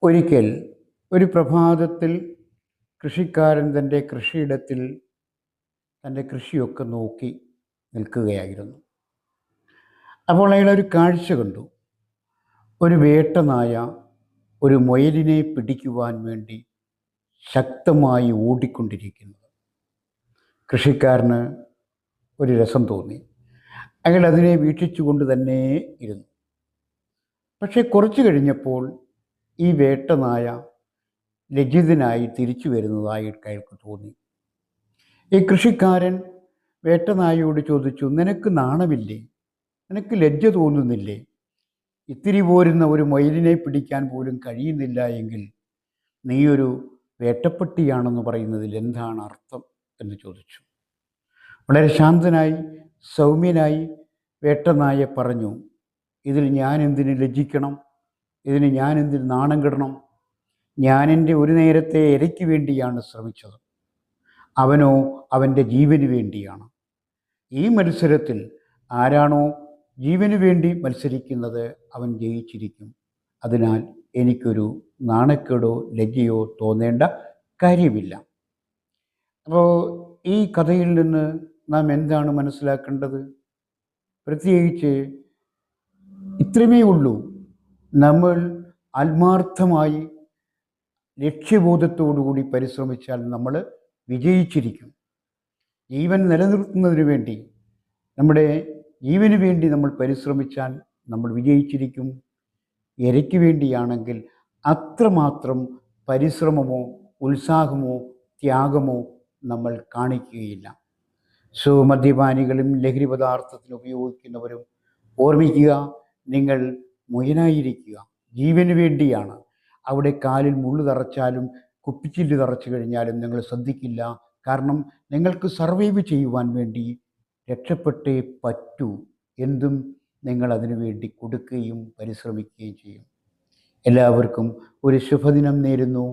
ഒരിക്കൽ ഒരു പ്രഭാതത്തിൽ കൃഷിക്കാരൻ തൻ്റെ കൃഷിയിടത്തിൽ തൻ്റെ കൃഷിയൊക്കെ നോക്കി നിൽക്കുകയായിരുന്നു. അപ്പോൾ അയാൾ ഒരു കാഴ്ച കണ്ടു. ഒരു വേട്ടനായ ഒരു മുയലിനെ പിടിക്കുവാൻ വേണ്ടി ശക്തമായി ഓടിക്കൊണ്ടിരിക്കുന്നത്. കൃഷിക്കാരന് ഒരു രസം തോന്നി. അയാൾ അതിനെ വീക്ഷിച്ചുകൊണ്ട് തന്നെ ഇരുന്നു. പക്ഷേ കുറച്ചു കഴിഞ്ഞപ്പോൾ ഈ വേട്ടനായ ലജ്ജിതനായി തിരിച്ചു വരുന്നതായി അയാൾക്ക് തോന്നി. ഈ കൃഷിക്കാരൻ വേട്ടനായയോട് ചോദിച്ചു, നിനക്ക് നാണമില്ലേ? നിനക്ക് ലജ്ജ തോന്നുന്നില്ലേ? ഇത്തിരി പോരുന്ന ഒരു മുയലിനെ പിടിക്കാൻ പോലും കഴിയുന്നില്ല എങ്കിൽ നീയൊരു വേട്ടപ്പട്ടിയാണെന്ന് പറയുന്നതിൽ എന്താണ് അർത്ഥം എന്ന് ചോദിച്ചു. വളരെ ശാന്തനായി സൗമ്യനായി വേട്ടനായ പറഞ്ഞു, ഇതിൽ ഞാൻ എന്തിന് ലജ്ജിക്കണം? ഇതിന് ഞാൻ എന്തിന് നാണം കെടണം? ഞാൻ എൻ്റെ ഒരു നേരത്തെ ഇരയ്ക്ക് വേണ്ടിയാണ് ശ്രമിച്ചത്. അവനോ അവൻ്റെ ജീവന് വേണ്ടിയാണ്. ഈ മത്സരത്തിൽ ആരാണോ ജീവന് വേണ്ടി മത്സരിക്കുന്നത് അവൻ ജയിച്ചിരിക്കും. അതിനാൽ എനിക്കൊരു നാണക്കേടോ ലജ്ജയോ തോന്നേണ്ട കാര്യമില്ല. അപ്പോൾ ഈ കഥയിൽ നിന്ന് നാം എന്താണ് മനസ്സിലാക്കേണ്ടത്? പ്രത്യേകിച്ച് ഇത്രമേ ഉള്ളൂ, നമ്മൾ ആത്മാർത്ഥമായി ലക്ഷ്യബോധത്തോടുകൂടി പരിശ്രമിച്ചാൽ നമ്മൾ വിജയിച്ചിരിക്കും. ജീവൻ നിലനിർത്തുന്നതിന് വേണ്ടി, നമ്മുടെ ജീവന് വേണ്ടി നമ്മൾ പരിശ്രമിച്ചാൽ നമ്മൾ വിജയിച്ചിരിക്കും. ഇരയ്ക്ക് വേണ്ടിയാണെങ്കിൽ അത്രമാത്രം പരിശ്രമമോ ഉത്സാഹമോ ത്യാഗമോ നമ്മൾ കാണിക്കുകയില്ല. മദ്യപാനികളും ലഹരി പദാർത്ഥത്തിന് ഉപയോഗിക്കുന്നവരും ഓർമ്മിക്കുക, നിങ്ങൾ മുയനായിരിക്കുക. ജീവന് വേണ്ടിയാണ്. അവിടെ കാലിൽ മുള്ളു തറച്ചാലും കുപ്പിച്ചില്ല് തറച്ചു കഴിഞ്ഞാലും നിങ്ങൾ ശ്രദ്ധിക്കില്ല. കാരണം നിങ്ങൾക്ക് സർവൈവ് ചെയ്യുവാൻ വേണ്ടി രക്ഷപ്പെട്ടേ പറ്റൂ. എന്തും നിങ്ങൾ അതിനു വേണ്ടി കൊടുക്കുകയും പരിശ്രമിക്കുകയും ചെയ്യും. എല്ലാവർക്കും ഒരു ശുഭദിനം നേരുന്നു.